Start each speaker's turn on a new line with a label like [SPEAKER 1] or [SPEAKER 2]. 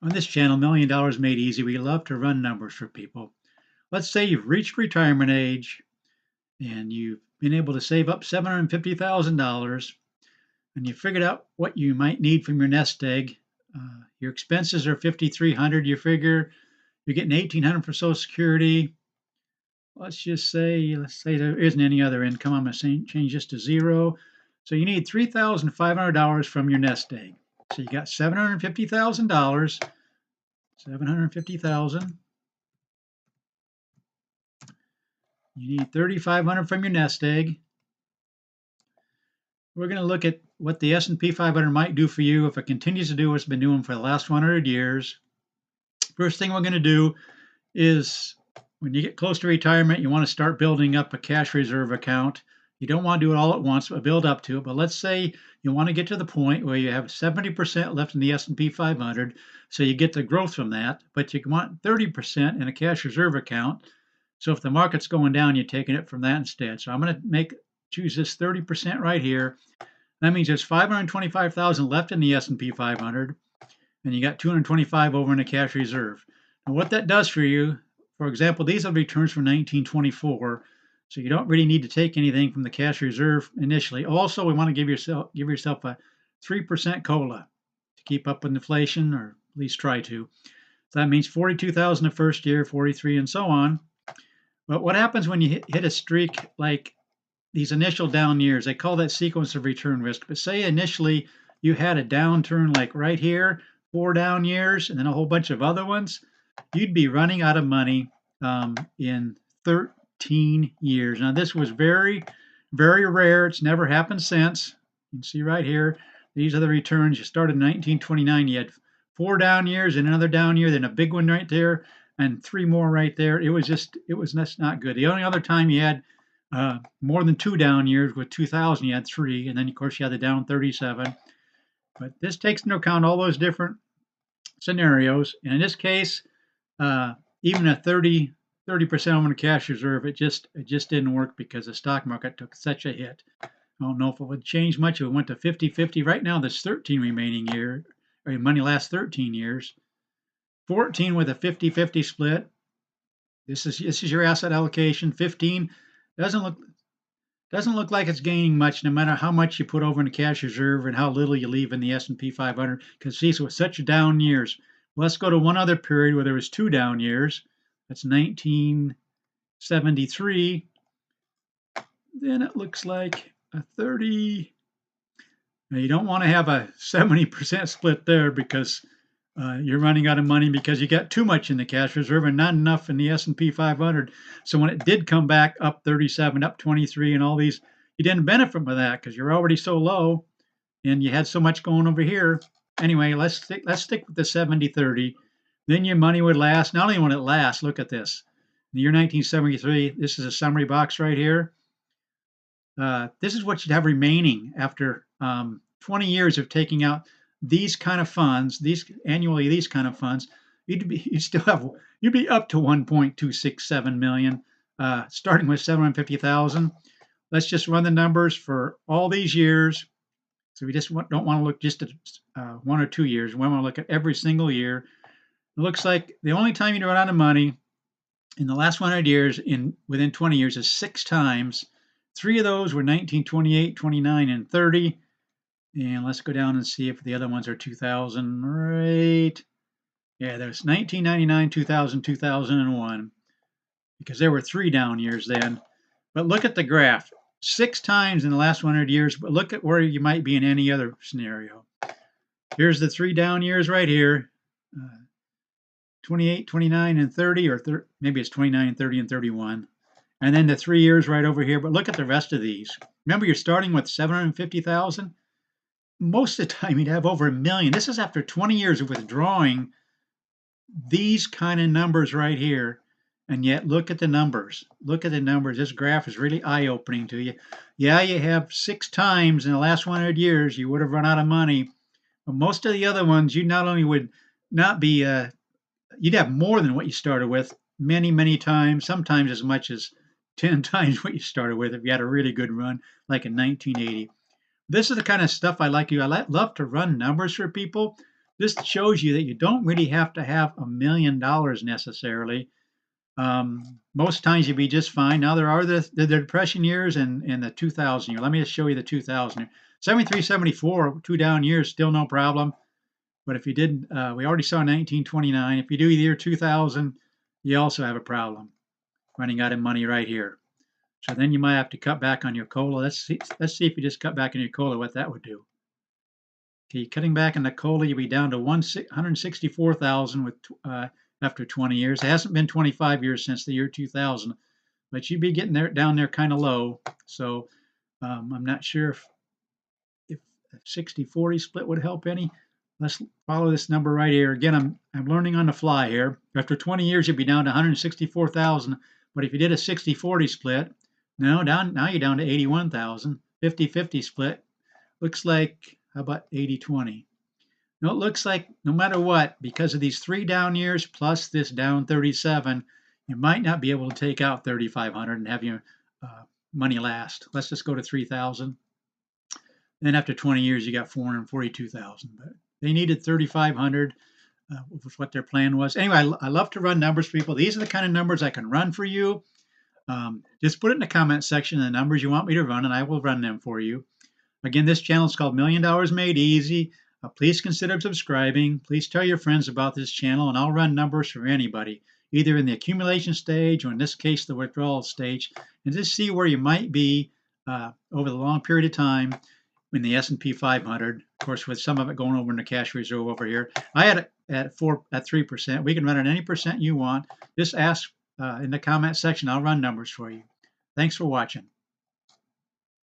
[SPEAKER 1] On this channel, $1 Million Made Easy, we love to run numbers for people. Let's say you've reached retirement age and you've been able to save up $750,000 and you figured out what you might need from your nest egg. Your expenses are $5,300. You figure you're getting $1,800 for Social Security. Let's say there isn't any other income. I'm going to change this to zero. So you need $3,500 from your nest egg. So you got $750,000. 750,000. You need 3,500 from your nest egg. We're going to look at what the S&P 500 might do for you if it continues to do what it's been doing for the last 100 years. First thing we're going to do is when you get close to retirement, you want to start building up a cash reserve account. You don't want to do it all at once, but build up to it. But let's say you want to get to the point where you have 70% left in the S&P 500, so you get the growth from that, but you want 30% in a cash reserve account. So if the market's going down, you're taking it from that instead. So I'm going to choose this 30% right here. That means there's 525,000 left in the S&P 500, and you got 225 over in the cash reserve. And what that does for you, for example, these are returns from 1924, so you don't really need to take anything from the cash reserve initially. Also, we want to give yourself a 3% COLA to keep up with inflation, or at least try to. So that means 42,000 the first year, 43, and so on. But what happens when you hit a streak like these initial down years? They call that sequence of return risk. But say initially you had a downturn like right here, 4 down years, and then a whole bunch of other ones, you'd be running out of money in 13 years. Now, this was very, very rare. It's never happened since. You can see right here, these are the returns. You started in 1929. You had 4 down years and another down year, then a big one right there, and 3 more right there. It was just not good. The only other time you had more than 2 down years with 2000, you had 3, and then of course you had the down 37. But this takes into account all those different scenarios. And in this case, even a 30% on the cash reserve, it just didn't work because the stock market took such a hit. I don't know if it would change much if it went to 50-50. Right now, there's 13 remaining years. Money lasts 13 years. 14 with a 50-50 split. This is your asset allocation. 15 doesn't look like it's gaining much, no matter how much you put over in the cash reserve and how little you leave in the S&P 500. Because these were such down years. Let's go to one other period where there was 2 down years. That's 1973. Then it looks like a 30. Now you don't want to have a 70% split there because you're running out of money because you got too much in the cash reserve and not enough in the S&P 500. So when it did come back up 37, up 23, and all these, you didn't benefit from that because you're already so low, and you had so much going over here. Anyway, let's stick with the 70-30. Then your money would last. Not only would it last, look at this. In the year 1973, this is a summary box right here. This is what you'd have remaining after 20 years of taking out these kind of funds, these kind of funds. You'd be up to 1.267 million, starting with 750,000. Let's just run the numbers for all these years. So we just don't want to look just at 1 or 2 years. We want to look at every single year. It looks like the only time you run out of money in the last 100 years within 20 years is 6 times. 3 of those were 1928, 29, and 30. And let's go down and see if the other ones are 2000, right? Yeah, there's 1999, 2000, 2001, because there were 3 down years then. But look at the graph. 6 times in the last 100 years, but look at where you might be in any other scenario. Here's the 3 down years right here. 28, 29, and 30, or maybe it's 29, 30, and 31. And then the 3 years right over here. But look at the rest of these. Remember, you're starting with 750,000. Most of the time, you'd have over 1 million. This is after 20 years of withdrawing these kind of numbers right here. And yet, look at the numbers. Look at the numbers. This graph is really eye-opening to you. Yeah, you have 6 times in the last 100 years you would have run out of money. But most of the other ones, you not only would not be, you'd have more than what you started with many, many times, sometimes as much as 10 times what you started with if you had a really good run, like in 1980. This is the kind of stuff I like. I love to run numbers for people this shows you that you don't really have to have $1 million necessarily. Most times you'd be just fine. Now there are the depression years and the 2000 year. Let me just show you the 2000. 73, 74, 2 down years, still no problem. But if you didn't, we already saw 1929. If you do the year 2000, you also have a problem running out of money right here. So then you might have to cut back on your cola. Let's see if you just cut back on your cola, what that would do. Okay, cutting back on the cola, you'll be down to 164,000 with after 20 years. It hasn't been 25 years since the year 2000, but you'd be getting there down there kind of low. So I'm not sure if a 60-40 split would help any. Let's follow this number right here. Again, I'm learning on the fly here. After 20 years, you'd be down to 164,000. But if you did a 60-40 split, now you're down to 81,000. 50-50 split looks like, how about 80-20? No, it looks like no matter what, because of these 3 down years plus this down 37, you might not be able to take out 3,500 and have your money last. Let's just go to 3,000. Then after 20 years, you got 442,000. But they needed 3,500, was what their plan was. Anyway, I love to run numbers for people. These are the kind of numbers I can run for you. Just put it in the comment section, the numbers you want me to run, and I will run them for you. Again, this channel is called $1 Million Made Easy. Please consider subscribing. Please tell your friends about this channel, and I'll run numbers for anybody, either in the accumulation stage or in this case, the withdrawal stage, and just see where you might be over the long period of time in the S&P 500. Of course, with some of it going over in the cash reserve over here. I had it at 3%. We can run it any percent you want. Just ask in the comment section. I'll run numbers for you. Thanks for watching.